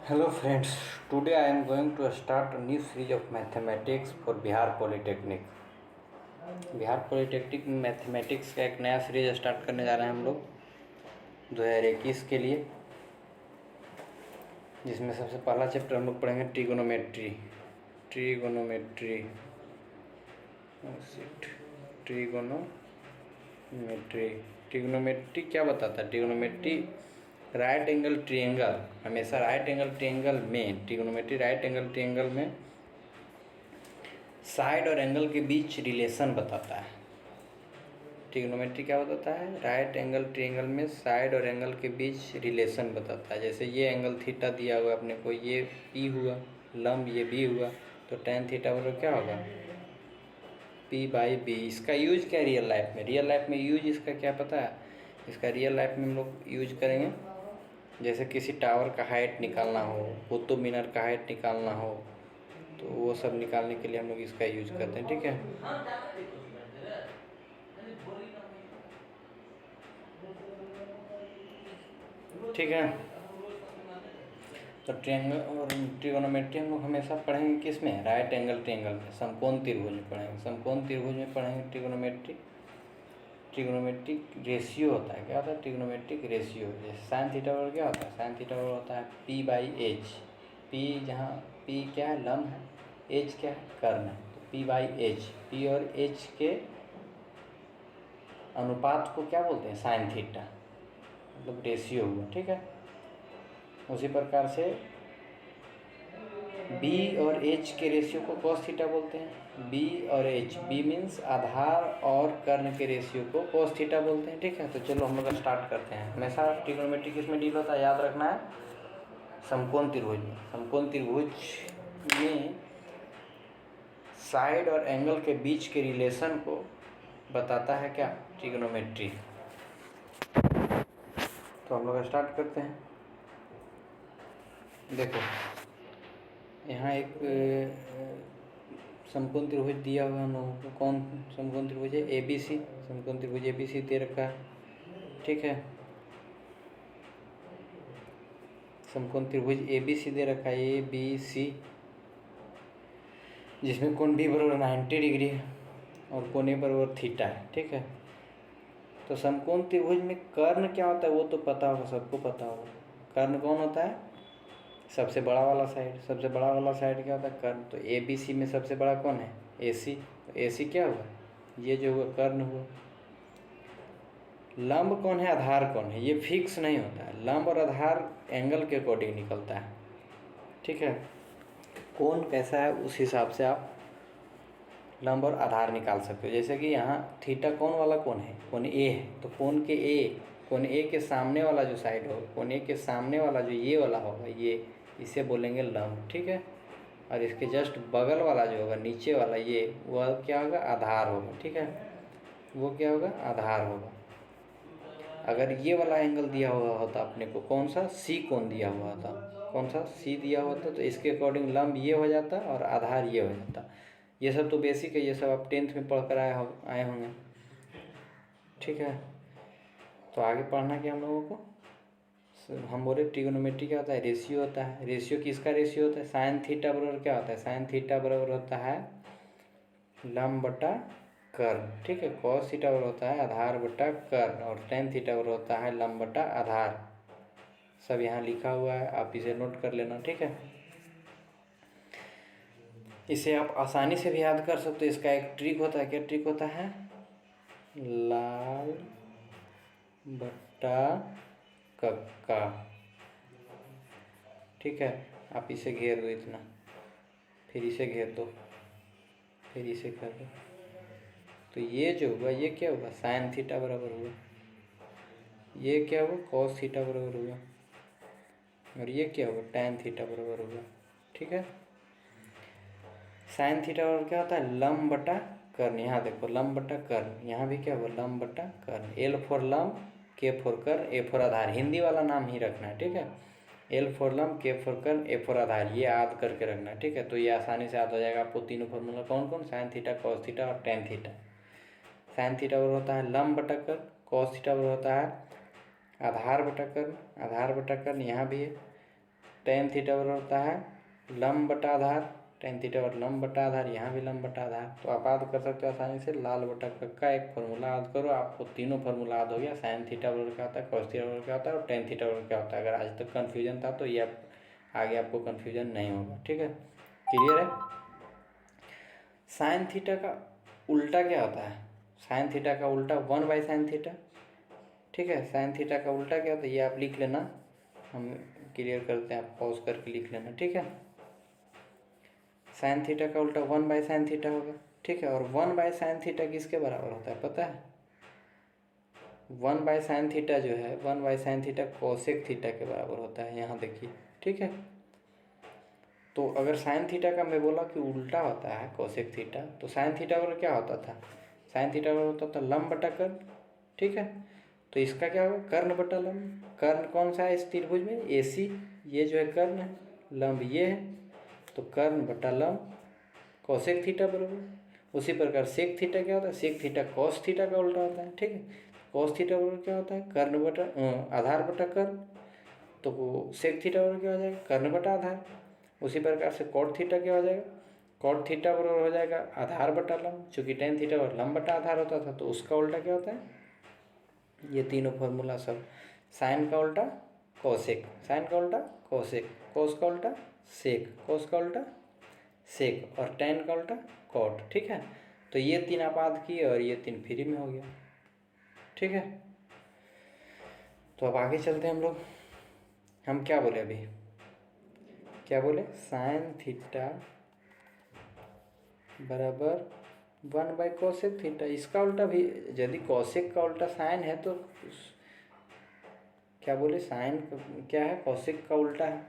Hello friends, today I am going to start a new series of mathematics for Bihar polytechnic. Bihar polytechnic में mathematics का एक नया series start करने जा रहे हैं हम लोग 2021 के लिए, जिसमें सबसे पहला चैप्टर हम लोग पढ़ेंगे ट्रिगोनोमेट्री। ट्रिगोनोमेट्री ट्रिगोनोमेट्री ट्रिगोनोमेट्री क्या बताता है? ट्रिगोनोमेट्री राइट एंगल ट्रिएंगल, हमेशा राइट एंगल ट्रिएंगल में ट्रिगोनोमेट्री राइट एंगल ट्रिएंगल में साइड और एंगल के बीच रिलेशन बताता है। ट्रिगोनोमेट्री क्या बताता है? राइट एंगल ट्रिएंगल में साइड और एंगल के बीच रिलेशन बताता है। जैसे ये एंगल थीटा दिया हुआ अपने को, ये पी हुआ, लंब ये बी हुआ, तो टेन थीटा बराबर क्या होगा? P by B. इसका यूज क्या है रियल लाइफ में? रियल लाइफ में यूज इसका क्या पता है? इसका रियल लाइफ में हम लोग यूज करेंगे, जैसे किसी टावर का हाइट निकालना हो, कुतुब मीनार का हाइट निकालना हो, तो वो सब निकालने के लिए हम लोग इसका यूज करते हैं। ठीक है, ठीक है। तो ट्रिएंगल और ट्रिगोनोमेट्री हम लोग हमेशा पढ़ेंगे किस में? राइट एंगल ट्रिएंगल में, समकोण त्रिभुज में पढ़ेंगे। समकोण त्रिभुज में पढ़ेंगे ट्रिगोनोमेट्री। ट्रिगोनोमेट्रिक रेशियो होता है, क्या होता है? Trigonometric ratio. जैसे साइन थीटा बराबर क्या होता है? साइन थीटा बराबर होता है पी बाई एच। पी जहाँ पी क्या है? लंब है, एच क्या है? कर्ण है। तो पी बाई एच, पी और एच के अनुपात को क्या बोलते हैं? साइन थीटा, मतलब रेशियो हुआ। ठीक है, उसी प्रकार से बी और एच के रेशियो को कॉस थीटा बोलते हैं। बी और एच, बी मीन्स आधार और कर्ण के रेशियो को कॉस थीटा बोलते हैं। ठीक है, तो चलो हम लोग स्टार्ट करते हैं। हमेशा ट्रिगोनोमेट्री किस में डील होता है? याद रखना है, समकोण त्रिभुज में। समकोण त्रिभुज में साइड और एंगल के बीच के रिलेशन को बताता है क्या? ट्रिगोनोमेट्री। तो हम लोग स्टार्ट करते हैं। देखो, यहाँ एक समकोण त्रिभुज दिया हुआ हम लोगों को। कौन समकोण त्रिभुज है? ABC। समकोण त्रिभुज ABC दे रखा है। ठीक है, समकोण त्रिभुज ABC दे रखा है, ABC, जिसमें कोण B बराबर 90 डिग्री है और कोण A बराबर थीटा है। ठीक है, तो समकोण त्रिभुज में कर्ण क्या होता है वो तो पता होगा, सबको पता होगा। कर्ण कौन होता है? सबसे बड़ा वाला साइड। सबसे बड़ा वाला साइड क्या होता है? कर्ण। तो ABC में सबसे बड़ा कौन है? AC। तो AC क्या हुआ? ये जो हुआ कर्ण हुआ। लंब कौन है? आधार कौन है? ये फिक्स नहीं होता है। लंब और आधार एंगल के अकॉर्डिंग निकलता है। ठीक है, कोण कैसा है उस हिसाब से आप लंब और आधार निकाल सकते हो। जैसे कि यहाँ थीटा कौन वाला कोण है? कोण A है, तो कोण A के सामने वाला जो साइड होगा, कोण A के सामने वाला जो ये वाला होगा, ये इसे बोलेंगे लंब। ठीक है, और इसके जस्ट बगल वाला जो होगा, नीचे वाला, ये वह क्या होगा? आधार होगा। ठीक है, वो क्या होगा? आधार होगा। अगर ये वाला एंगल दिया हुआ होता अपने को, कौन सा? C कोण दिया हुआ था, कौन सा? C दिया हुआ था, तो इसके अकॉर्डिंग लंब ये हो जाता और आधार ये हो जाता। ये सब तो बेसिक है, ये सब आप 10th में पढ़ कर आए होंगे। ठीक है, तो आगे पढ़ना क्या हम लोगों को? हम बोले ट्रिगोनोमेट्री क्या होता है? रेशियो होता है। रेशियो किसका रेशियो होता है? साइन थीटा बराबर क्या होता है? साइन थीटा बराबर होता है लंब बटा कर्ण। ठीक है, कॉस थीटा बराबर होता है आधार बटा कर्ण, और टेन थीटा बराबर होता है लंब बटा आधार। सब यहाँ लिखा हुआ है, आप इसे नोट कर लेना। ठीक है, इसे आप आसानी से भी याद कर सकते हो। इसका एक ट्रिक होता है। क्या ट्रिक होता है? लाल बट्टा कक्का। ठीक है, आप इसे घेर दो इतना, फिर इसे घेर दो, फिर इसे कर दो, तो ये जो हुआ ये क्या हुआ? साइन थीटा बराबर हुआ। ये क्या हुआ? कॉस थीटा बराबर हुआ। और ये क्या हुआ? टैन थीटा बराबर हुआ। ठीक है, साइन थीटा बराबर क्या होता है? लंब बटा कर्ण। यहाँ देखो, लंब बटा कर्ण, यहाँ भी क्या हुआ? लंब बटा कर्ण। L फॉर लंब, K फॉर कर्ण, A फॉर आधार। हिंदी वाला नाम ही रखना है। ठीक है, L फॉर लंब, K फॉर कर्ण, A फॉर आधार, ये याद करके रखना है। ठीक है, तो ये आसानी से याद हो जाएगा आपको। तीनों फॉर्मूला कौन कौन? साइन थीटा, कॉस थीटा और टैन थीटा। साइन थीटा बराबर होता है लंब बटा कर्ण, कॉस थीटा बराबर होता है आधार बटा कर्ण, आधार बटा कर्ण यहाँ भी है, टेन थीटा बराबर होता है लंब बटा आधार, टेन थीटा बराबर लंब बटा आधार, यहाँ भी लंब बटा आधार। तो आप याद कर सकते हो आसानी से, लाल बटा का एक फार्मूला याद करो, आपको तीनों फार्मूला याद हो गया। साइन थीटा बराबर क्या होता है, कॉस थीटा बराबर क्या होता है और टेन थीटा बराबर क्या होता है। अगर आज तक कन्फ्यूजन था तो ये आगे आपको कन्फ्यूजन नहीं होगा। ठीक है, क्लियर है। साइन थीटा का उल्टा क्या होता है, साइन थीटा का उल्टा 1/साइन थीटा। ठीक है, साइन थीटा का उल्टा क्या होता है ये आप लिख लेना, हम क्लियर करते हैं, आप पॉज करके लिख लेना। ठीक है, साइन थीटा का उल्टा 1/साइन थीटा होगा। ठीक है, और 1/साइन थीटा किसके बराबर होता है पता है, 1/साइन थीटा जो है 1/साइन थीटा कोसेक थीटा के बराबर होता है, यहाँ देखिए। ठीक है, तो अगर साइन थीटा का मैं बोला कि उल्टा होता है कोसेक थीटा, तो साइन थीटा बराबर क्या होता था, साइन थीटा बराबर होता था लंब बटा कर्ण। ठीक है, तो इसका क्या होगा, कर्ण बटा लंब। कर्ण कौन सा है इस त्रिभुज में, AC, ये जो है कर्ण है, लंब ये है, तो कर्ण बटा लंब कोसेक थीटा बराबर। उसी प्रकार सेक थीटा क्या होता है, सेक थीटा कॉस थीटा का उल्टा होता है। ठीक है, कॉस थीटा बराबर क्या होता है, कर्ण बटा आधार बटा कर्ण, तो वो सेक थीटा बराबर क्या हो जाएगा, कर्ण बटा आधार। उसी प्रकार से कॉट थीटा क्या हो जाएगा, कॉट थीटा बराबर हो जाएगा आधार बटा लंब, चूँकि टेन थीटा बराबर लंब बटा आधार होता था, तो उसका उल्टा क्या होता है, ये तीनों फॉर्मूला सब। साइन का उल्टा कोसेक, साइन का उल्टा कोसेक, कोस का उल्टा सेक, कोस का उल्टा सेक, और टेन का उल्टा कॉट। ठीक है, तो ये तीन आप याद किए और ये तीन फ्री में हो गया। ठीक है, तो अब आगे चलते हैं हम लोग। हम क्या बोले अभी, क्या बोले, साइन थीटा बराबर 1/कोसेक थीटा। इसका उल्टा भी, यदि कोसेक का उल्टा साइन है तो क्या बोले, साइन क्या है, कोसेक का उल्टा है।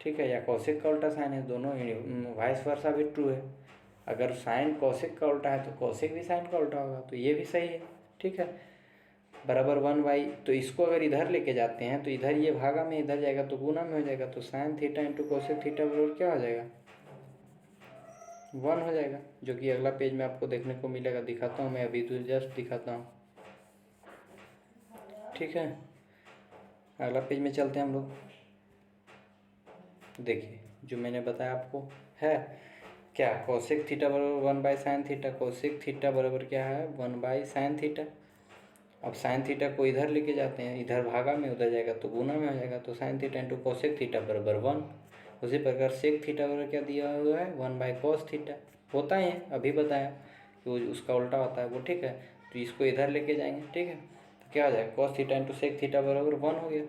ठीक है, या कोसेक का उल्टा साइन है, दोनों वाइस वर्सा भी ट्रू है। अगर साइन कोसेक का उल्टा है तो कोसेक भी साइन का उल्टा होगा, तो ये भी सही है। ठीक है, बराबर 1/, तो इसको अगर इधर लेके जाते हैं तो इधर ये भागा में इधर जाएगा तो गुना में हो जाएगा, तो sine theta into cosec theta बराबर क्या हो जाएगा, 1 हो जाएगा, जो कि अगला पेज में आपको देखने को मिलेगा। दिखाता हूँ मैं अभी, तो जस्ट दिखाता हूँ। ठीक है, अगला पेज में चलते हैं हम लोग। देखिए जो मैंने बताया आपको है क्या, कोसेक थीटा बराबर 1/साइन थीटा, कोसेक थीटा बराबर क्या है 1/साइन थीटा। अब साइन थीटा को इधर लेके जाते हैं, इधर भागा में उधर जाएगा तो गुना में हो जाएगा, तो sine theta into cosec theta बराबर 1। उसी प्रकार सेक थीटा बराबर क्या दिया हुआ है, 1/कॉस थीटा। होता है अभी बताया कि वो उसका उल्टा होता है वो। ठीक है, तो इसको इधर लेके जाएंगे। ठीक है, तो क्या हो जाएगा, cos theta into sec theta बराबर 1 हो गया।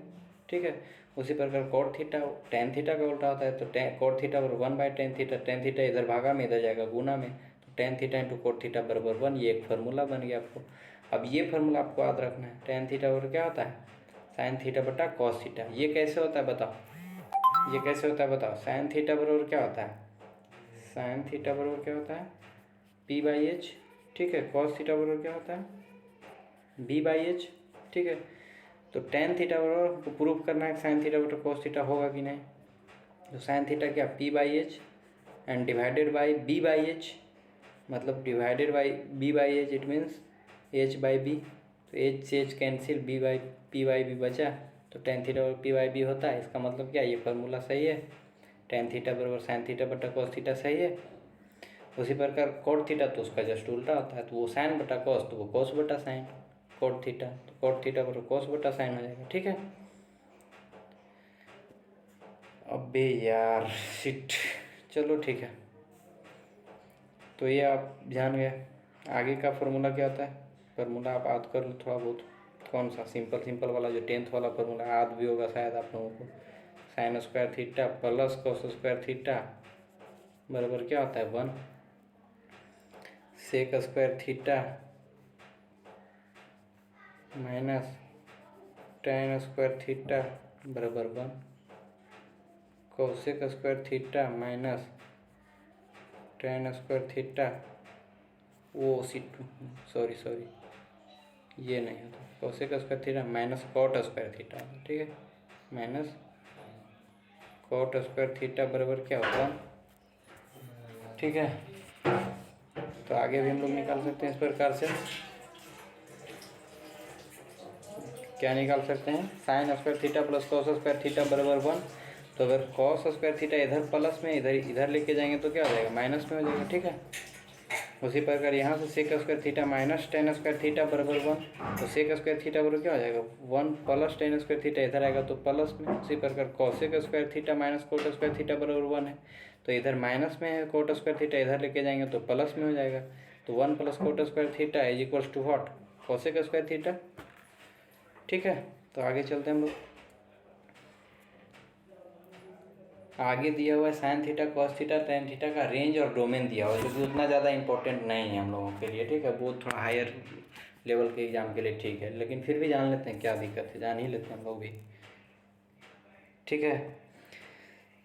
ठीक है, उसी प्रकार कॉट थीटा टेन थीटा का उल्टा होता है, तो कॉट थीटा बराबर 1/टेन थीटा, टेन थीटा इधर भागा में इधर जाएगा गुना में, तो tan theta into cot theta बराबर 1। ये एक फार्मूला बन गया आपको। अब ये फार्मूला आपको याद रखना है, टेन थीटा बराबर क्या होता है, साइन थीटा बटा कॉस थीटा। ये कैसे होता है बताओ, ये कैसे होता है बताओ, साइन थीटा बराबर क्या होता है, साइन थीटा बराबर क्या होता है P/H। ठीक है, कॉस थीटा बराबर क्या होता है B/H। ठीक है, तो टेन थीटा बराबर हमको प्रूव करना है साइन थीटा बटा कॉस थीटा होगा कि नहीं। तो साइन थीटा क्या P/H and divided by B/H, मतलब divided by B/H, it means H/B। तो H से H कैंसिल, P/B बचा, तो टेन थीटा बराबर P/B होता है। इसका मतलब क्या, ये फार्मूला सही है, टेन थीटा बराबर साइन थीटा बटा कॉस थीटा सही है। उसी प्रकार कॉट थीटा तो उसका जस्ट उल्टा होता है, तो वो साइन बटा कॉस तो वो कॉस बटा साइन, कॉट थीटा तो कॉट थीटा बराबर कॉस बटा साइन हो जाएगा। ठीक है, अबे यार शिट, चलो ठीक है, तो ये आप ध्यान गए। आगे का फार्मूला क्या होता है, फार्मूला आप याद कर लो थोड़ा बहुत। कौन सा, सिंपल वाला जो 10th वाला फार्मूला याद भी होगा शायद आप लोगों को, sine square theta plus cos square theta बराबर क्या होता है 1, sec square theta minus tan square theta बराबर 1, cosec square theta minus tan square theta, वो सॉरी ये नहीं होता, cosec square theta minus cot square theta. ठीक है, माइनस कॉट स्क्वायर थीटा बराबर क्या होता है। ठीक है, तो आगे भी हम लोग निकाल सकते हैं इस प्रकार से। क्या निकाल सकते हैं, sign square theta plus cos square theta बराबर 1, तो अगर कॉस स्क्वायर थीटा इधर प्लस में इधर लेके जाएंगे तो क्या हो जाएगा, माइनस में हो जाएगा। ठीक है, उसी प्रकार यहाँ से sec square theta minus tan square theta बराबर 1, तो सेक स्क्वायर थीटा बराबर क्या हो जाएगा 1 प्लस टेन स्क्वायर थीटा इधर आएगा तो प्लस में। उसी प्रकार cosec square theta minus cot square theta बराबर 1 है, तो इधर माइनस में है, कोट स्क्वायर थीटा इधर लेके जाएंगे तो प्लस में हो जाएगा। तो 1 plus cot square theta is equals to what, cosec square theta. ठीक है, तो आगे चलते हैं हम लोग। आगे दिया हुआ है sine theta cos theta tan theta का रेंज और डोमेन दिया हुआ है, जो कि उतना ज़्यादा इंपॉर्टेंट नहीं है हम लोगों के लिए। ठीक है, वो थोड़ा हायर लेवल के एग्जाम के लिए ठीक है, लेकिन फिर भी जान लेते हैं, क्या दिक्कत है, जान ही लेते हैं हम लोग भी। ठीक है,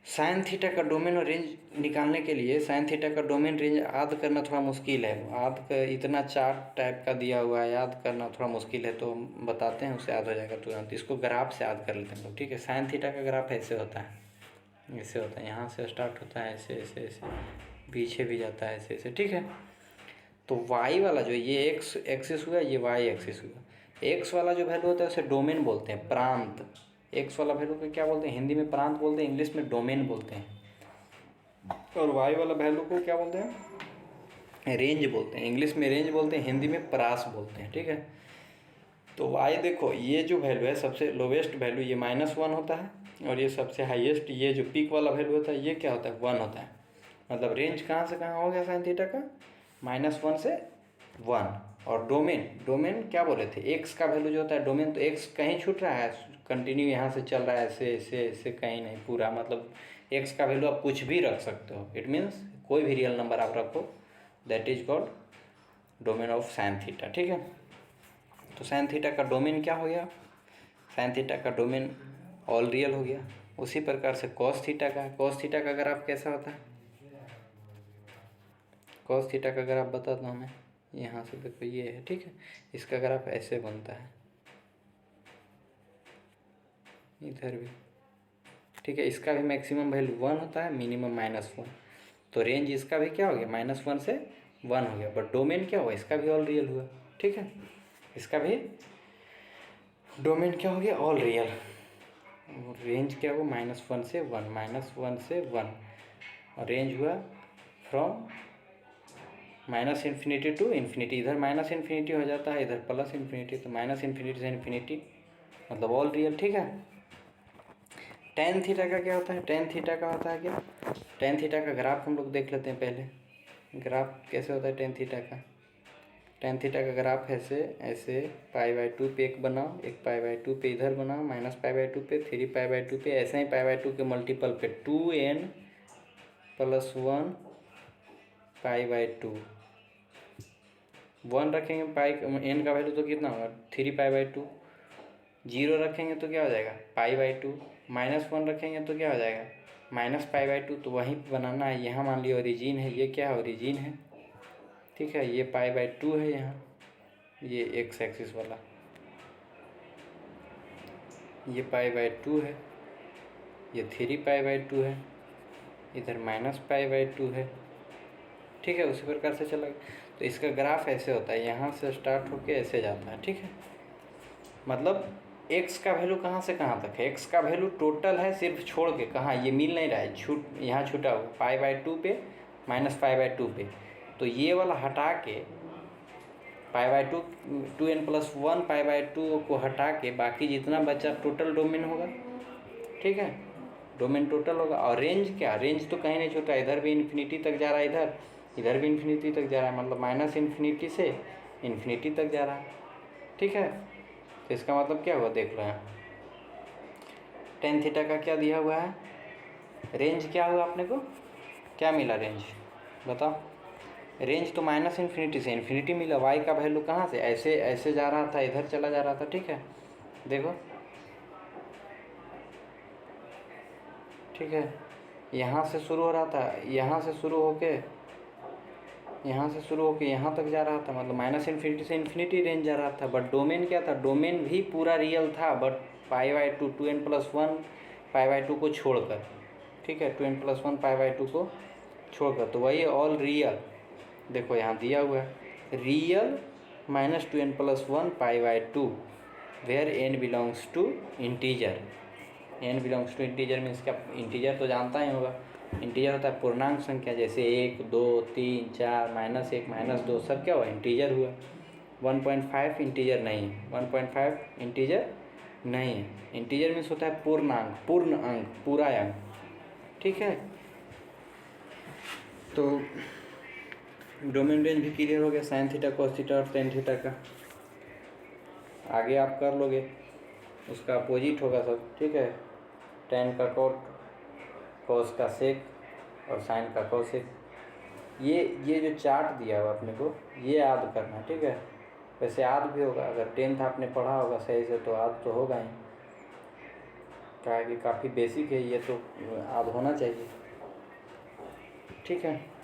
साइन थीटा का डोमेन और रेंज निकालने के लिए साइन थीटा का डोमेन रेंज याद करना थोड़ा मुश्किल है। याद कर, इतना चार्ट टाइप का दिया हुआ है, याद करना थोड़ा मुश्किल है, तो बताते हैं, उससे याद हो जाएगा तुरंत। इसको ग्राफ से याद कर लेते हैं लोग। ठीक है, साइन थीटा का ग्राफ ऐसे होता है, ऐसे होता है, यहाँ से स्टार्ट होता है ऐसे ऐसे ऐसे, पीछे भी जाता है ऐसे ऐसे। ठीक है, तो वाई वाला जो ये एक्स एक्सिस हुआ, ये वाई एक्सिस हुआ। एक्स वाला जो वैल्यू होता है उसे डोमेन बोलते हैं, प्रांत। एक्स वाला वैल्यू को क्या बोलते हैं, हिंदी में प्रांत बोलते हैं, इंग्लिश में डोमेन बोलते हैं। और वाई वाला वैल्यू को क्या बोलते हैं, रेंज बोलते हैं, इंग्लिश में रेंज बोलते हैं, हिंदी में परास बोलते हैं। ठीक है, तो वाई देखो, ये जो वैल्यू है सबसे लोवेस्ट वैल्यू ये -1 होता है, और ये सबसे हाईएस्ट ये जो पीक वाला वैल्यू होता है ये क्या होता है 1 होता है। मतलब रेंज कहाँ से कहाँ हो गया साइन थीटा का, -1 से 1। और डोमेन क्या बोले थे, एक्स का वैल्यू जो होता है डोमेन, तो एक्स कहीं छूट रहा है, कंटिन्यू यहाँ से चल रहा है ऐसे ऐसे ऐसे, कहीं नहीं पूरा। मतलब एक्स का वैल्यू आप कुछ भी रख सकते हो, इट मीन्स कोई भी रियल नंबर आप रखो, that is called domain of sine theta. ठीक है, तो साइन थीटा का डोमेन क्या हो गया, साइन थीटा का डोमेन ऑल रियल हो गया। उसी प्रकार से कॉस थीटा का ग्राफ कैसा होता है, कॉस थीटा का ग्राफ बताता हूँ मैं। यहाँ से देखो ये है, ठीक है, इसका ग्राफ ऐसे बनता है, इधर भी। ठीक है, इसका भी मैक्सिमम वैल्यू 1 होता है, मिनिमम -1। तो रेंज इसका भी क्या हो गया, -1 से 1 हो गया। बट डोमेन क्या हुआ, इसका भी ऑल रियल हुआ। ठीक है, इसका भी डोमेन क्या हो गया, ऑल रियल। रेंज क्या हुआ, -1 से 1, -1 से 1, और रेंज हुआ फ्रॉम -∞ टू इन्फिनिटी। इधर -∞ हो जाता है, इधर +∞, तो -∞ से इन्फिनिटी, मतलब ऑल रियल। ठीक है, टेन थीटा का क्या होता है, टेन थीटा का होता है क्या, टेन थीटा का ग्राफ हम लोग देख लेते हैं पहले। ग्राफ कैसे होता है टेन थीटा का, टेन थीटा का ग्राफ ऐसे ऐसे π/2 पे एक बनाओ, एक π/2 पे इधर बनाओ, -π/2 पे, 3π/2 पे, ऐसे ही π/2 के मल्टीपल पे 2n + 1 π/2, 1 रखेंगे पाई n का वैल्यू तो कितना होगा 3π/2, 0 रखेंगे तो क्या हो जाएगा π/2, -1 रखेंगे तो क्या हो जाएगा -π/2। तो वहीं पर बनाना है, यहाँ मान लिया ओरिजिन है, ये क्या है ओरिजिन है। ठीक है, ये π/2 है, यहाँ ये एक्स एक्सिस वाला, ये π/2 है, ये 3π/2 है, इधर -π/2 है। ठीक है, उसी प्रकार से चला। तो इसका ग्राफ ऐसे होता है, यहाँ से स्टार्ट होके ऐसे जाता है। ठीक है, मतलब एक्स का वैल्यू कहाँ से कहाँ तक है, एक्स का वैल्यू टोटल है सिर्फ छोड़ के, कहाँ ये मिल नहीं रहा है, यहाँ छूटा हुआ π/2 पे, -π/2 पे। तो ये वाला हटा के π/2, 2n + 1 π/2 को हटा के बाकी जितना बचा टोटल डोमेन होगा। ठीक है, डोमेन टोटल होगा। और रेंज क्या, रेंज तो कहीं नहीं छूटा, इधर भी इन्फिनिटी तक जा रहा है, इधर भी इन्फिनिटी तक जा रहा है, मतलब -∞ से इन्फिनिटी तक जा रहा है। ठीक है, तो इसका मतलब क्या हुआ देख लो, यहाँ टेन थीटा का क्या दिया हुआ है, रेंज क्या हुआ, अपने को क्या मिला रेंज बताओ। रेंज तो -∞ से इन्फिनिटी मिला। वाई का वैल्यू कहाँ से, ऐसे ऐसे जा रहा था, इधर चला जा रहा था। ठीक है, देखो, ठीक है, यहाँ से शुरू हो रहा था, यहाँ से शुरू होके यहाँ तक जा रहा था, मतलब -∞ से इन्फिनिटी रेंज जा रहा था। बट डोमेन क्या था, डोमेन भी पूरा रियल था, बट π/2, 2n + 1 π/2 को छोड़कर। ठीक है, 2n + 1 π/2 को छोड़कर, तो वही ऑल रियल। देखो यहाँ दिया हुआ है real -2n + 1 π/2 where n belongs to integer. n belongs to integer means क्या, इंटीजर तो जानता ही होगा, इंटीजर होता है पूर्णांक संख्या, जैसे 1 2 3 4 -1 -2 सब क्या हुआ, इंटीजर हुआ। 1.5 इंटीजर नहीं है, 1.5 इंटीजर नहीं है। इंटीजर मीन्स होता है पूर्णांक, पूर्ण अंक, पूरा अंक, ठीक है। तो डोमेन रेंज भी क्लियर हो गया, साइन थीटा कॉस थीटा और टेन थीटा का। आगे आप कर लोगे, उसका अपोजिट होगा सब, ठीक है। टेन का कोट, कॉस का सेक और साइन का कोसेक। ये जो चार्ट दिया हुआ अपने को, ये याद करना, ठीक है। वैसे याद भी होगा, अगर 10th आपने पढ़ा होगा सही से तो याद तो होगा ही, क्या है कि काफ़ी बेसिक है ये, तो याद होना चाहिए, ठीक है।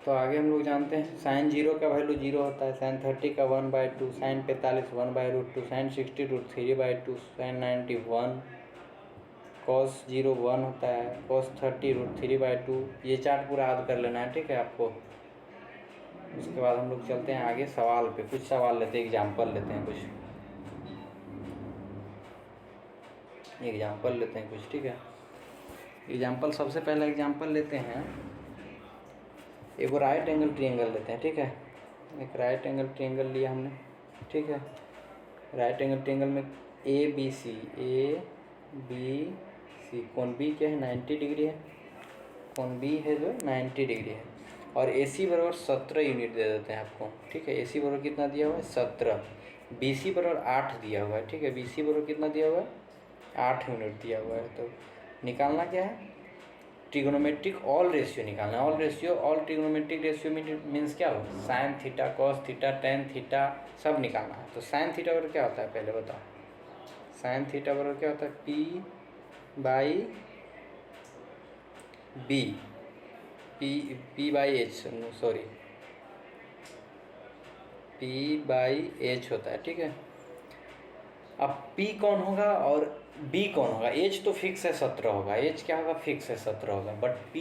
तो आगे हम लोग जानते हैं साइन 0 का वैल्यू 0 होता है, साइन 30 का 1/2, साइन 45 1/√2, साइन 60 √3/2, साइन 90 1, कॉस 0 1 होता है, कॉस 30 √3/2। ये चार्ट पूरा याद कर लेना है, ठीक है आपको। उसके बाद हम लोग चलते हैं आगे सवाल पे, कुछ सवाल लेते हैं, एग्जाम्पल लेते हैं, कुछ एग्जाम्पल लेते हैं कुछ, ठीक है। एग्जाम्पल, सबसे पहला एग्जाम्पल लेते हैं, एक राइट एंगल ट्रायंगल लेते हैं, ठीक है। एक राइट एंगल ट्रायंगल लिया हमने, ठीक है। राइट एंगल ट्रायंगल में ABC, कोण B क्या है, 90 डिग्री है, कोण B है जो 90 डिग्री है, और AC बराबर 17 यूनिट दे देते हैं आपको, ठीक है। AC बराबर कितना दिया हुआ है, 17। BC बराबर 8 दिया हुआ है, ठीक है। BC बराबर कितना दिया हुआ है, 8 यूनिट दिया हुआ है। तो निकालना क्या है, ट्रिग्नोमेट्रिक ऑल रेशियो निकालना है। All ratio, all trigonometric ratio means क्या हो, sine theta cos theta tan theta सब निकालना है। तो साइन थीटा बराबर क्या होता है पहले बताओ, साइन थीटा बराबर क्या होता है, P/H होता है, ठीक है। अब P कौन होगा और B कौन होगा, H तो फिक्स है 17 होगा, H क्या होगा, फिक्स है 17 होगा, बट P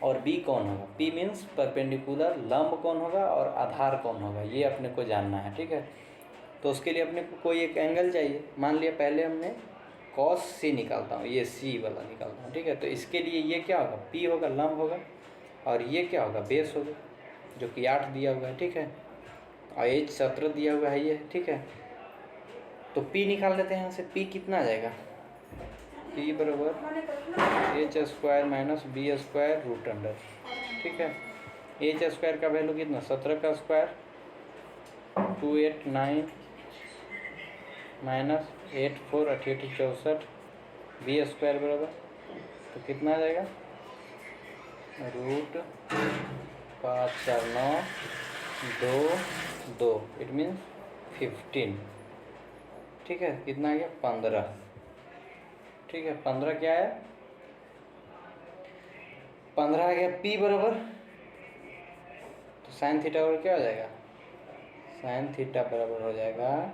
और B कौन होगा। P मीन्स परपेंडिकुलर, लंब कौन होगा और आधार कौन होगा, ये अपने को जानना है, ठीक है। तो उसके लिए अपने को कोई एक एंगल चाहिए। मान लिया पहले हमने कॉस C निकालता हूँ, ये C वाला निकालता हूँ, ठीक है। तो इसके लिए ये क्या होगा, P होगा, लंब होगा, और ये क्या होगा, बेस होगा, जो कि 8 दिया हुआ है, ठीक है। और H 17 दिया हुआ है ये, ठीक है। तो P निकाल लेते हैं यहाँ से। P कितना आ जाएगा, P बराबर H² - B²√अंडर, ठीक है। H² का वैल्यू कितना, 17 का स्क्वायर 289 -84 88 64, B² बराबर, तो कितना आ जाएगा, √54922, इट मीन्स 15, ठीक है। कितना आ गया, 15, ठीक है। 15 क्या है, 15 आ गया। P बराबर, तो साइन थीटा बराबर क्या हो जाएगा, साइन थीटा बराबर हो जाएगा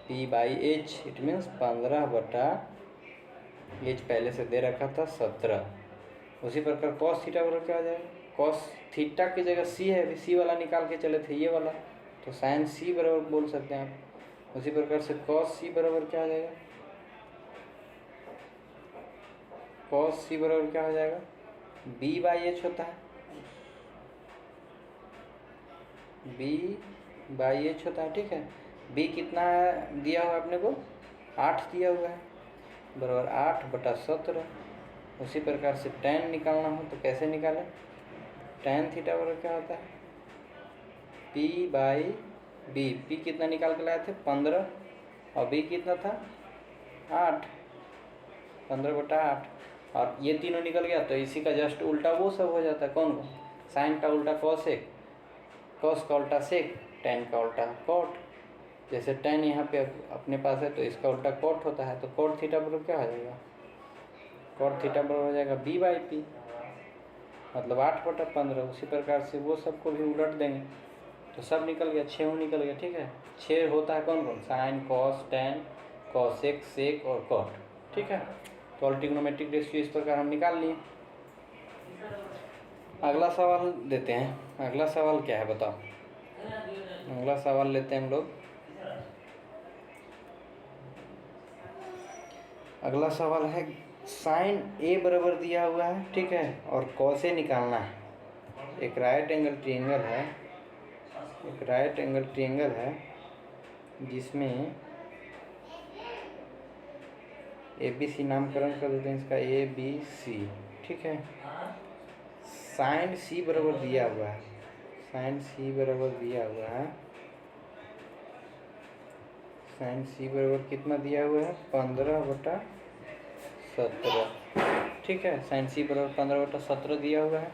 P/H, इट मीन्स 15/H पहले से दे रखा था 17। उसी प्रकार कॉस थीटा बराबर क्या हो जाएगा, कॉस थीटा की जगह C है, अभी C वाला निकाल के चले थे, ये वाला, तो साइन C बराबर बोल सकते हैं आप। उसी प्रकार से कॉस C बराबर क्या हो जाएगा, कॉस C बराबर क्या हो जाएगा, B/H होता है, B/H होता है, ठीक है। B कितना दिया हुआ है अपने को, 8 दिया हुआ है, बराबर 8/17। उसी प्रकार से tan निकालना हो तो कैसे निकालें, tan थीटा बराबर क्या होता है, P/B। P कितना निकाल के लाए थे, 15, और B कितना था, 8, 15/8, और ये तीनों निकल गया। तो इसी का जस्ट उल्टा वो सब हो जाता है, कौन, साइन का उल्टा कॉसेक, कॉस का उल्टा सेक, टेन का उल्टा कॉट। जैसे टेन यहाँ पे अपने पास है तो इसका उल्टा कॉट होता है, तो कॉट थीटा बराबर क्या हो जाएगा, कॉट थीटा बराबर हो जाएगा B/P, मतलब 8/15। उसी प्रकार से वो सबको भी उलट देंगे तो सब निकल गया, 6 निकल गया, ठीक है। 6 होता है कौन कौन, sine cos tan cosec sec और कॉट, ठीक है। तो ऑल ट्रिग्नोमेट्रिक रेशियो इस प्रकार हम निकाल लिए। अगला सवाल देते हैं। अगला सवाल क्या है बताओ, अगला सवाल लेते हैं हम लोग, अगला सवाल है साइन ए बराबर दिया हुआ है, ठीक है, और कॉस ए निकालना है। एक राइट एंगल ट्रायंगल है जिसमें ए बी सी नामकरण कर देते हैं इसका, ए बी सी, ठीक है। साइन सी बराबर दिया हुआ है, साइन सी बराबर कितना दिया हुआ है, 15/17, ठीक है। साइन सी बराबर 15/17 दिया हुआ है।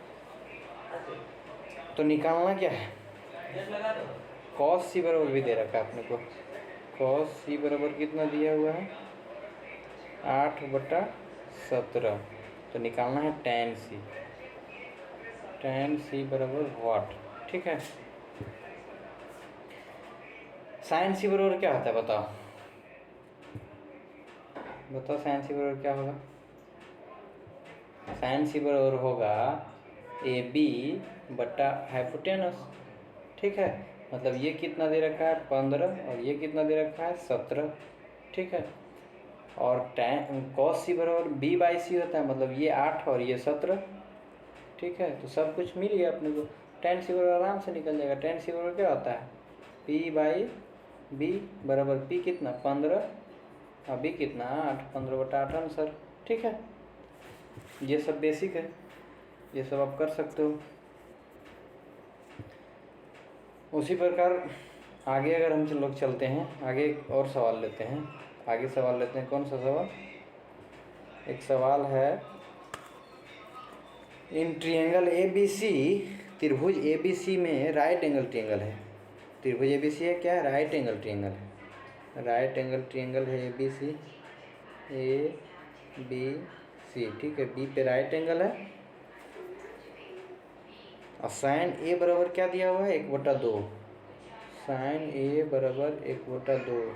तो निकालना क्या है, कॉस सी बराबर भी दे रखा है अपने को। कॉस सी बराबर कितना दिया हुआ है, 8/17। तो निकालना है tan सी। tan सी बराबर व्हाट, ठीक है। साइन सी बराबर क्या होता है बताओ साइन सी बराबर क्या होगा। साइन सी बराबर होगा AB/हाइपोटेनस, ठीक है। मतलब ये कितना दे रखा है 15 और ये कितना दे रखा है 17, ठीक है। और tan cos सी बराबर B/C होता है, मतलब ये 8 और ये 17, ठीक है। तो सब कुछ मिल गया अपने को। tan सी बराबर आराम से निकल जाएगा। tan सी बराबर क्या होता है, P/B बराबर P कितना 15 और B कितना 8, 15/8 आंसर, ठीक है। ये सब बेसिक है, ये सब आप कर सकते हो। उसी प्रकार आगे अगर हम लोग चलते हैं, आगे एक और सवाल लेते हैं। कौन सा सवाल, एक सवाल है इन ट्रायंगल ABC, त्रिभुज ABC में राइट एंगल ट्रायंगल है। त्रिभुज ABC है क्या है, राइट एंगल ट्रायंगल है। राइट एंगल ट्रायंगल है ABC, ठीक है। बी पे राइट एंगल है और साइन ए बराबर क्या दिया हुआ है, 1/2। साइन ए बराबर 1/2।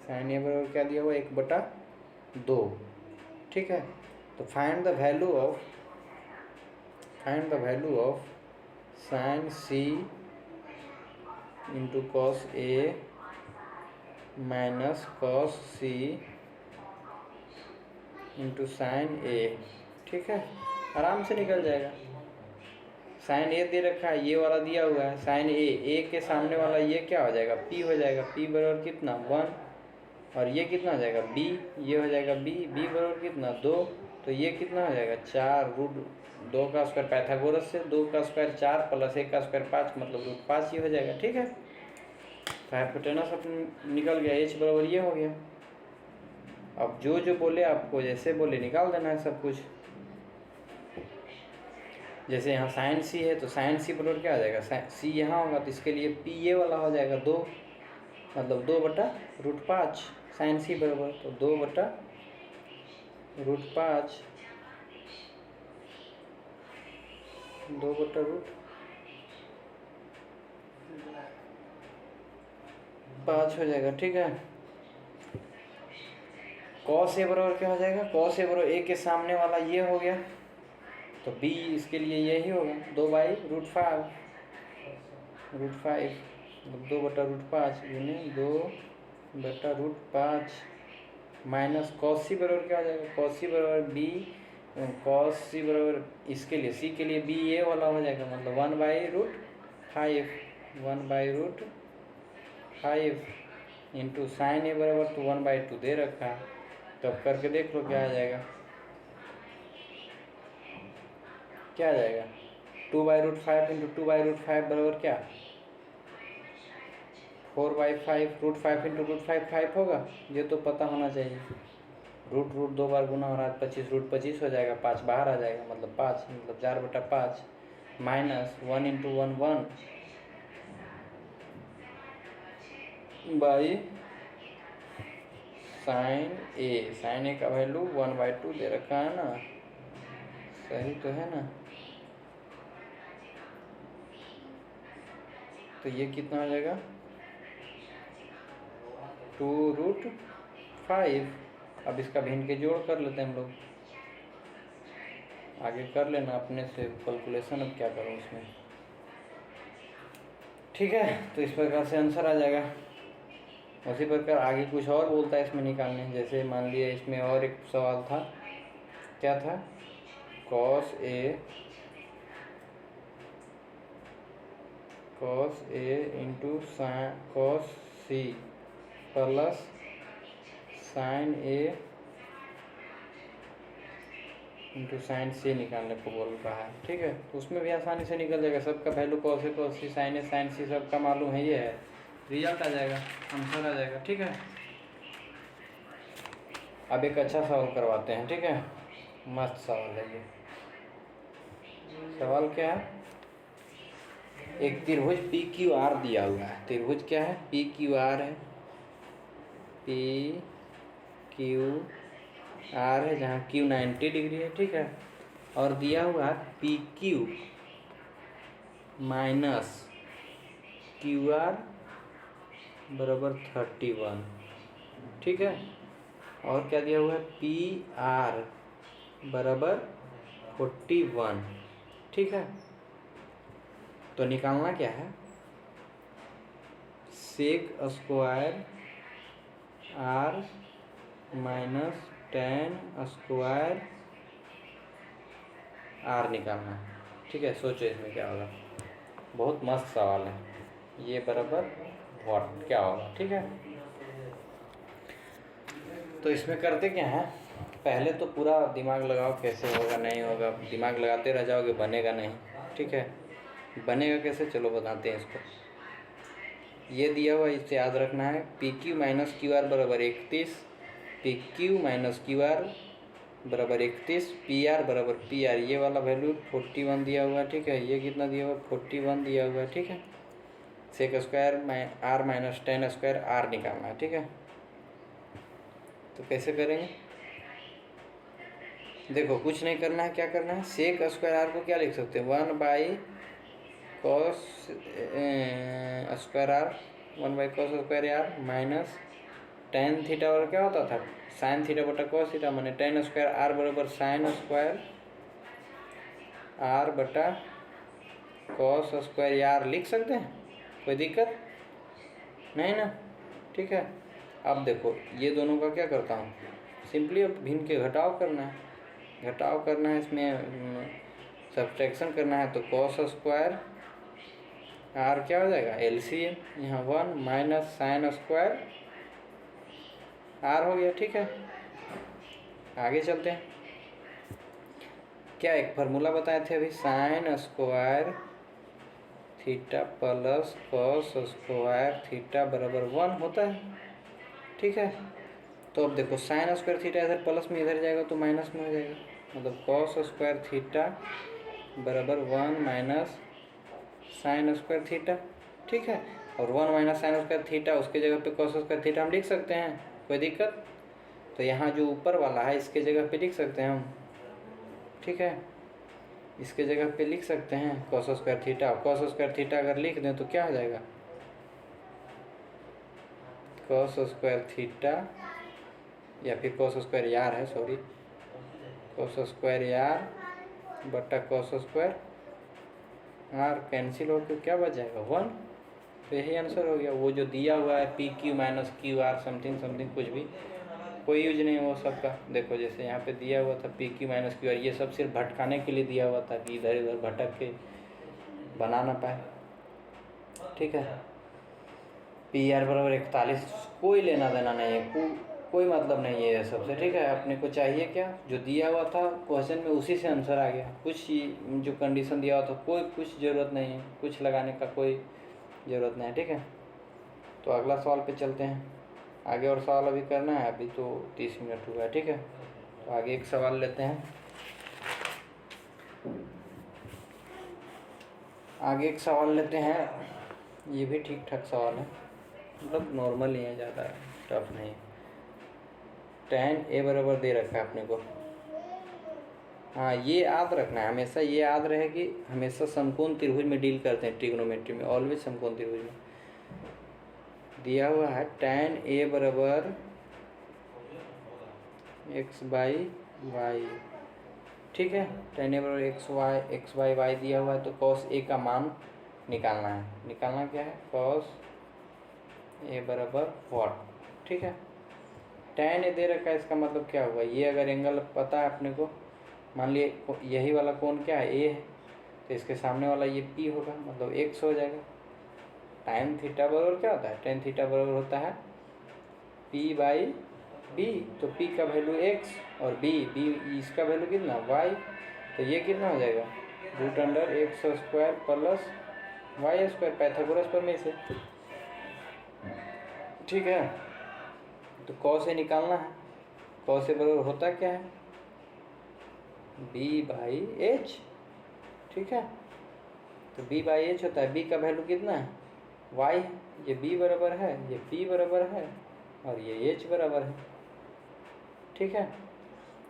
साइन ए बराबर क्या दिया हुआ है, 1/2, ठीक है। तो find the value of sine C into cos A minus cos C into sine A, ठीक है। आराम से निकल जाएगा। साइन ए दे रखा है, ये वाला दिया हुआ है साइन ए के सामने वाला ये क्या हो जाएगा, P हो जाएगा। P बराबर कितना 1 और ये कितना हो जाएगा B, ये हो जाएगा B बराबर कितना 2। तो ये कितना हो जाएगा 4 √2 का स्क्वायर पाइथागोरस से, 2 का स्क्वायर 4 प्लस 1 का स्क्वायर 5 मतलब √5 ये हो जाएगा, ठीक है। तो हाइपोटेनस अपने निकल गया, H बराबर ये हो गया। अब जो बोले आपको जैसे बोले निकाल देना है सब कुछ। जैसे यहाँ साइन सी है तो साइन सी बराबर क्या हो जाएगा, सी यहाँ होगा तो इसके लिए P ये वाला हो जाएगा 2, मतलब 2/√5 साइन सी बराबर, तो 2/√5 2/5 हो जाएगा, ठीक है। कॉस ए बराबर क्या हो जाएगा, कॉस ए बराबर ए के सामने वाला ये हो गया तो B इसके लिए यही होगा 2/√5 2/√5 गुने 2/√5 माइनस कॉस सी बराबर क्या हो जाएगा, कॉस सी बराबर B, कॉस सी बराबर इसके लिए C के लिए B ये वाला हो जाएगा, मतलब 1/5 इंटू साइन ए बराबर तो 1/2 दे रखा है। तो अब करके देख लो क्या आ जाएगा, 2/5 इंटू 2/5 बराबर क्या 4/5, √5 इंटू √5 5 होगा, ये तो पता होना चाहिए। रूट 2 बार गुना हो रहा है 25, √25 हो जाएगा, 5 बाहर आ जाएगा मतलब 5, मतलब 4/5 माइनस 1 इंटू 1 1 बाई साइन ए का वैल्यू 1/2 दे रखा है ना, सही तो है ना। तो ये कितना हो जाएगा 2√5। अब इसका भिन्न के जोड़ कर लेते हैं हम लोग, आगे कर लेना अपने से कैलकुलेशन, अब क्या करूँ उसमें, ठीक है। तो इस प्रकार से आंसर आ जाएगा। उसी प्रकार आगे कुछ और बोलता है इसमें निकालने, जैसे मान लिया इसमें और एक सवाल था, क्या था, cos A into cos C plus sin A into sine C निकालने को बोल रहा है। ठीक है, तो उसमें भी आसानी से निकल जाएगा, सबका value cos A cos C sin A sin C सबका मालूम है, ये है, रिजल्ट आ जाएगा, आंसर आ जाएगा। ठीक है, अब एक अच्छा सवाल करवाते हैं। ठीक है, मस्त सवाल है ये। सवाल क्या है, एक त्रिभुज पी क्यू आर दिया हुआ है। त्रिभुज क्या है, पी क्यू आर है, पी क्यू आर है, जहाँ क्यू 90 डिग्री है। ठीक है, और दिया हुआ है P Q minus Q R बराबर 31। ठीक है, और क्या दिया हुआ है, पी आर बराबर 41। ठीक है, तो निकालना क्या है, sec square R minus tan square R निकालना है। ठीक है, सोचो इसमें क्या होगा, बहुत मस्त सवाल है ये, बराबर व्हाट क्या होगा। ठीक है, तो इसमें करते क्या है, पहले तो पूरा दिमाग लगाओ, कैसे होगा नहीं होगा, दिमाग लगाते रह जाओगे, बनेगा नहीं। ठीक है, बनेगा कैसे, चलो बताते हैं इसको। ये दिया हुआ, इसे याद रखना है, P Q minus Q R बराबर 31, P Q minus Q R बराबर 31, पी आर बराबर पी आर, ये वाला वैल्यू 41 दिया हुआ है। ठीक है, ये कितना दिया हुआ है, 41 दिया हुआ है। ठीक है, sec square R minus tan square R निकालना है। ठीक है, तो कैसे करेंगे, देखो कुछ नहीं करना है, क्या करना है, सेक स्क्वायर आर को क्या लिख सकते हैं, 1 cos square R, 1 cos square R minus tan theta, और क्या होता था, साइन थीटा बटा कॉस थीटा, माने टेन स्क्वायर आर बराबर साइन स्क्वायर आर बटा कॉस स्क्वायर आर लिख सकते हैं, कोई दिक्कत नहीं ना। ठीक है, अब देखो ये दोनों का क्या करता हूँ, सिंपली अब भिन्न के घटाव करना है, घटाव करना है, इसमें सब्ट्रैक्शन करना है, तो कॉस स्क्वायर आर क्या हो जाएगा, एलसीएम, यहाँ 1 माइनस साइन स्क्वायर आर हो गया। ठीक है, आगे चलते हैं, क्या एक फार्मूला बताए थे अभी, sign square theta plus cos square theta बराबर 1 होता है। ठीक है, तो अब देखो साइन स्क्वायर थीटा इधर प्लस में इधर जाएगा तो माइनस में हो जाएगा, मतलब कॉस स्क्वायर थीटा बराबर 1 माइनस साइन स्क्वायर थीटा। ठीक है, और 1 माइनस साइन स्क्वायर थीटा, उसके जगह पे कॉस स्क्वायर थीटा हम लिख सकते हैं, कोई दिक्कत, तो यहाँ जो ऊपर वाला है इसके जगह पे लिख सकते हैं हम। ठीक है, इसके जगह पे लिख सकते हैं cos square theta, cos square theta अगर लिख दें तो क्या हो जाएगा, कॉस स्क्वायर थीटा, या फिर कॉस स्क्वायर यार है, सॉरी, कॉस स्क्वायर यार बटा कॉस स्क्वायर आर, कैंसिल होकर क्या बच जाएगा, 1। तो यही आंसर हो गया। वो जो दिया हुआ है P Q minus Q R something something कुछ भी, कोई यूज नहीं वो सब का। देखो जैसे यहाँ पे दिया हुआ था P Q minus Q R, ये सब सिर्फ भटकाने के लिए दिया हुआ था कि इधर इधर भटक के बना ना पाए। ठीक है, पी आर बराबर 41, कोई लेना देना नहीं है, कोई मतलब नहीं है ये सबसे। ठीक है, अपने को चाहिए क्या, जो दिया हुआ था क्वेश्चन में उसी से आंसर आ गया, कुछ जो कंडीशन दिया हुआ था कोई कुछ ज़रूरत नहीं है, कुछ लगाने का कोई ज़रूरत नहीं है। ठीक है, तो अगला सवाल पे चलते हैं, आगे और सवाल अभी करना है, अभी तो 30 मिनट हुआ है। ठीक है, तो आगे एक सवाल लेते हैं, आगे एक सवाल लेते हैं, ये भी ठीक ठाक सवाल है, मतलब नॉर्मल ही है, ज़्यादा टफ नहीं। tan ए बराबर दे रखा है अपने को, हाँ ये याद रखना है हमेशा, ये याद रहे कि हमेशा समकोण त्रिभुज में डील करते हैं, ट्रिग्नोमेट्री में ऑलवेज समकोण त्रिभुज में दिया हुआ है tan ए बराबर एक्स बाई वाई। ठीक है, tan ए बराबर एक्स बाई वाई दिया हुआ है, तो cos ए का मान निकालना है। निकालना क्या है, cos ए बराबर वॉट। ठीक है, tan ए दे रखा है, इसका मतलब क्या हुआ, ये अगर एंगल पता है अपने को, मान लिए यही वाला कोण क्या है, ए है, तो इसके सामने वाला ये p होगा, मतलब x हो जाएगा। tan थीटा बराबर क्या होता है, tan थीटा बराबर होता है p/b, तो p का वैल्यू x और b इसका वैल्यू कितना y, तो ये कितना हो जाएगा √x² प्लस y², पाइथागोरस प्रमेय से। ठीक है, तो कॉस से निकालना है, कॉस से बराबर होता क्या है b/h। ठीक है, तो b/h होता है, b का वैल्यू कितना है y है, ये b बराबर है, ये p बराबर है और ये h बराबर है। ठीक है,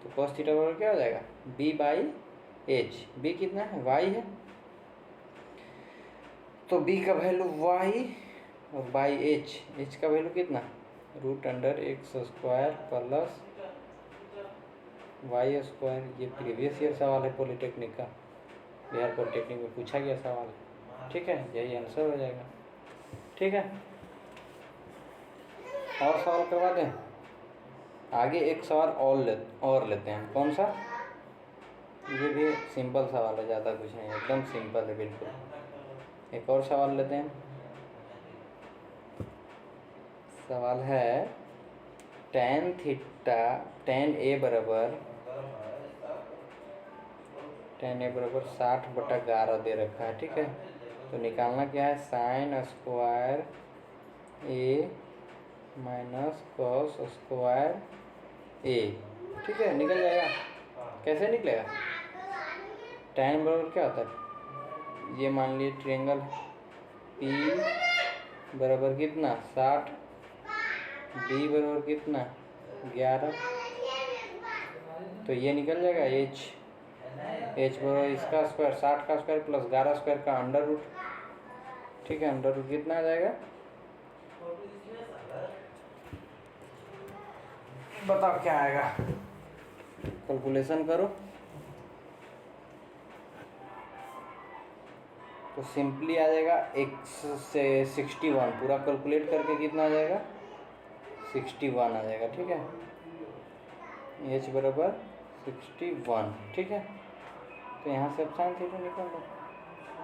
तो cos थीटा बराबर क्या हो जाएगा b/h, b कितना है y है, तो b का वैल्यू y और h का वैल्यू कितना √x² प्लस y²। ये प्रीवियस ईयर सवाल है पॉलिटेक्निक का, बिहार पॉलिटेक्निक में पूछा गया सवाल है। ठीक है, यही आंसर हो जाएगा। ठीक है, और सवाल करवा दें, आगे एक सवाल और लेते हैं। कौन सा, ये भी सिंपल सवाल है, ज़्यादा कुछ नहीं है, एकदम सिंपल है बिल्कुल। एक और सवाल लेते हैं, सवाल है tan ए बराबर 60/11 दे रखा है। ठीक है, तो निकालना क्या है, sin² a minus cos² a। ठीक है, निकल जाएगा, कैसे निकलेगा, tan बराबर क्या होता है, ये मान लीजिए ट्रायंगल p बराबर कितना 60, b बराबर कितना 11, तो ये निकल जाएगा h बराबर इसका स्क्वायर 60 का स्क्वायर प्लस 11² का अंडर रूट। ठीक है, अंडर रूट कितना आ जाएगा, बताओ क्या आएगा, कैलकुलेशन करो। तो सिंपली आ जाएगा x से 61, पूरा कैलकुलेट करके कितना आ जाएगा 61 आ जाएगा। ठीक है, h बराबर 61। ठीक है, तो यहाँ से अब साइन थीटा निकाल दो,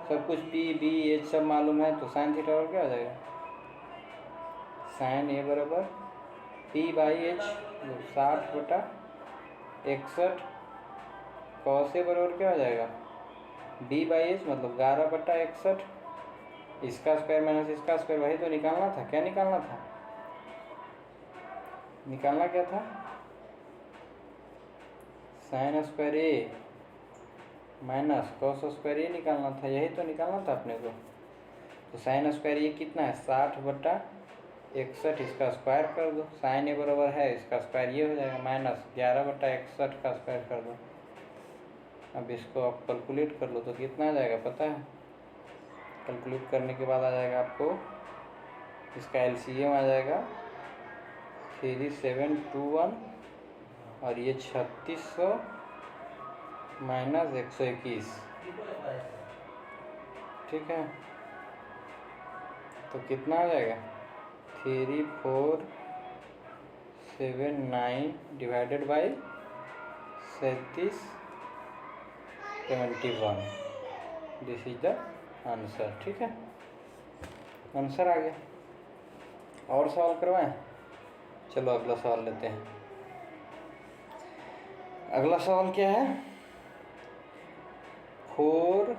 सब कुछ p b h सब मालूम है, तो साइन थीटा और क्या आ जाएगा, साइन ए बराबर p/h 60/61, कॉस ए बराबर क्या हो जाएगा b/h मतलब 11/61, इसका स्क्वायर माइनस इसका स्क्वायर, वही तो निकालना था। क्या निकालना था, निकालना क्या था, sin² a minus cos² a निकालना था, यही तो निकालना था अपने को। तो sin² a कितना है 60/61, इसका स्क्वायर कर दो, sin a बराबर है, इसका स्क्वायर ये हो जाएगा माइनस 11/61 का स्क्वायर कर दो। अब इसको आप कैलकुलेट कर लो तो कितना आ जाएगा पता है, कैलकुलेट करने के बाद आ जाएगा आपको, इसका LCM आ जाएगा 3721 और ये 3600 माइनस 121। ठीक है, तो कितना आ जाएगा 3479 divided by 3771, this is the answer. ठीक है, आंसर आ गया। और सवाल करवाएं, चलो अगला सवाल लेते हैं। अगला सवाल क्या है, 4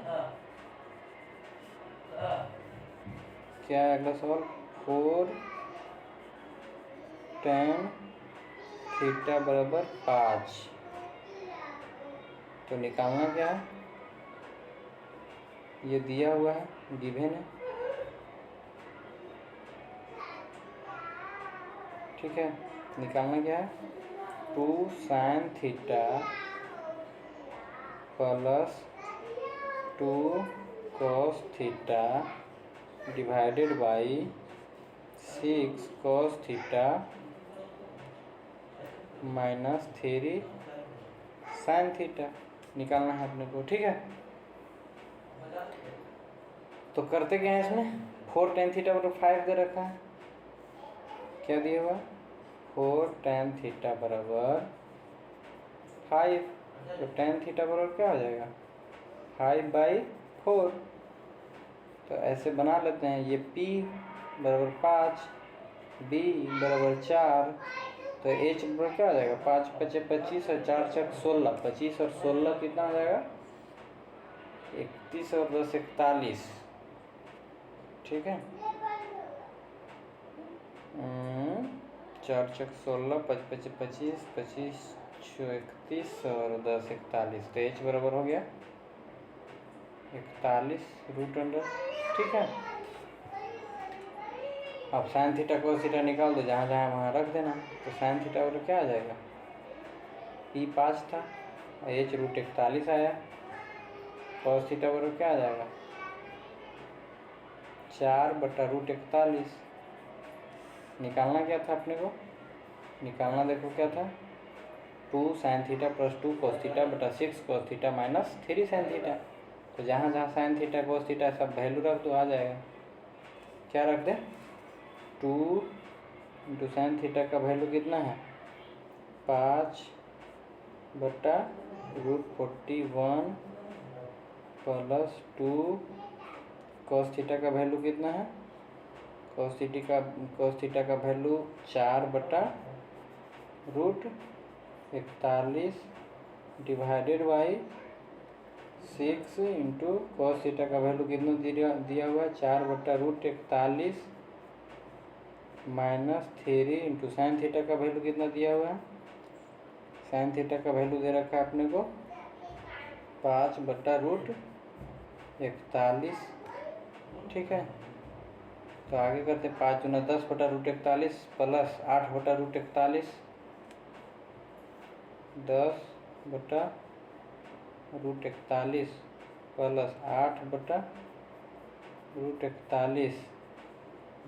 क्या है अगला सवाल, 4 tan थीटा बराबर 5, तो निकालना क्या है, ये दिया हुआ है, गिवन है। ठीक है, निकालना क्या है, 2 sin theta plus 2 cos theta divided by 6 cos theta minus 3 sin theta निकालना है अपने को। ठीक है, तो करते क्या है, इसमें 4 tan थीटा बराबर 5 दे रखा है, क्या दिया हुआ 4 tan थीटा बराबर 5। तो tan थीटा बराबर क्या हो जाएगा 5/4। तो ऐसे बना लेते हैं, ये P बराबर 5, B बराबर 4, तो H बराबर क्या हो जाएगा 5 × 5 = 25 और 4 × 6 = 16। 25 और 16 कितना हो जाएगा 31 और 10 = 41। ठीक है, 4 × 6 = 16, 5 × 5 = 25, 25 × 6 = 31 और 10 = 41। तो H बराबर हो गया 41√अंडर। ठीक है, अब साइन थीटा कोस थीटा निकाल दो, जहाँ जहाँ वहाँ रख देना। तो साइन थीटा बराबर क्या आ जाएगा P 5 था, H √41 आया। कोस थीटा बराबर क्या आ जाएगा 4/√41। निकालना क्या था अपने को, निकालना देखो क्या था 2 sin थीटा + 2 cos थीटा बटा 6 cos theta minus 3 sin theta. तो जहाँ जहाँ sin थीटा cos थीटा सब वैल्यू रख दो, आ जाएगा। क्या रख दे 2 × sin थीटा का वैल्यू कितना है 5/√41 + 2 cos थीटा का वैल्यू कितना है cos थीटा का value 4/√41 divided by 6 into cos theta का वैल्यू कितना दिया हुआ है 4/√41 माइनस 3 इंटू साइन थीटा का वैल्यू कितना दिया हुआ है, साइन थीटा का वैल्यू दे रखा है अपने को 5/√41। ठीक है, तो आगे करते 5 × 10/√41 plus 8/√41 10/√41 plus 8/√41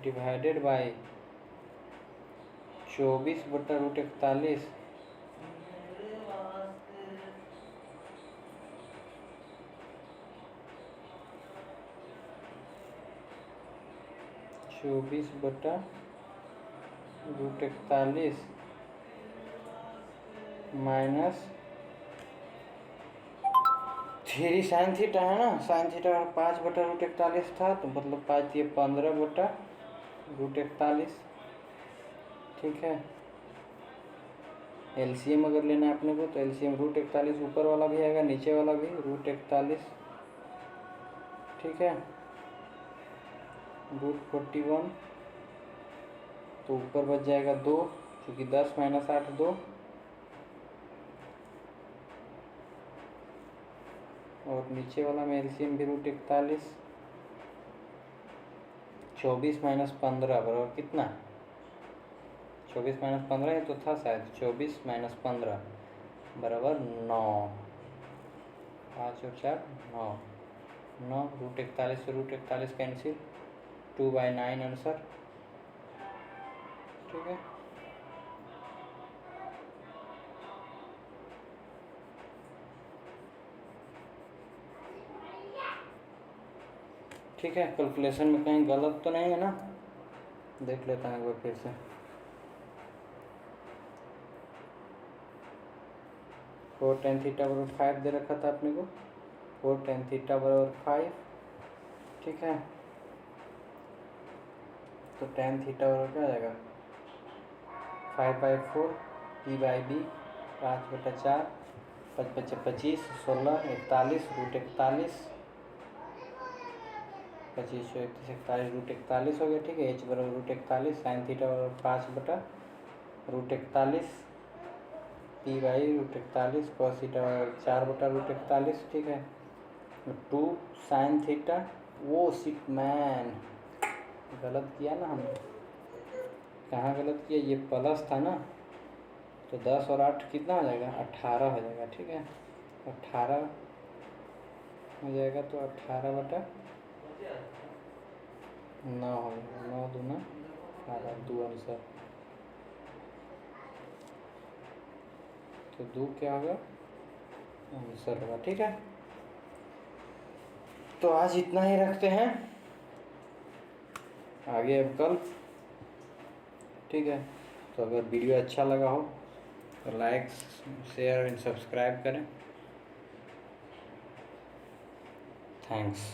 divided by 24/√41 24/√41 minus 3 sine theta है ना, साइन थीटा 5/√41 था, तो मतलब 5 ये 15/√41। ठीक है, एलसीएम अगर लेना है अपने को तो एलसीएम √41 ऊपर वाला भी आएगा, नीचे वाला भी √41। ठीक है, √41 तो ऊपर बच जाएगा 2, क्योंकि 10 - 8 2, और नीचे वाला में एलसीएम भी √41। 24 - 15 बराबर कितना 24 - 15 ये तो था शायद, 24 - 15 बराबर 9। 5 और 4 9, 9 √41 से √41 कैंसिल, 2/9 आंसर। ठीक है, ठीक है, कैलकुलेशन में कहीं गलत तो नहीं है ना, देख लेता हूँ एक बार फिर से। फोर tan थीटा बराबर 5 दे रखा था अपने को, 4 tan थीटा बराबर 5। ठीक है, तो tan थीटा बराबर क्या आ जाएगा 5/4 P/B 5/4, 5 × 5 = 25, 16 41 √41, 25 × 41 √41 हो गया। ठीक है, H बराबर √41, साइन थीटा बराबर 5/√41, P/√41, cos थीटा बराबर 4/√41। ठीक है, 2 साइन थीटा, वो सिट मैन गलत किया ना हमने, कहाँ गलत किया, ये प्लस था ना, तो 10 और 8 कितना हो जाएगा 18 हो जाएगा। ठीक है, 18 हो जाएगा, तो 18/9 हो जाएगा, 9 दूना 18, 2 आंसर। तो 2 क्या होगा आंसर होगा। ठीक है, तो आज इतना ही रखते हैं, आगे अब कल। ठीक है। तो अगर वीडियो अच्छा लगा हो तो लाइक शेयर एंड सब्सक्राइब करें। थैंक्स।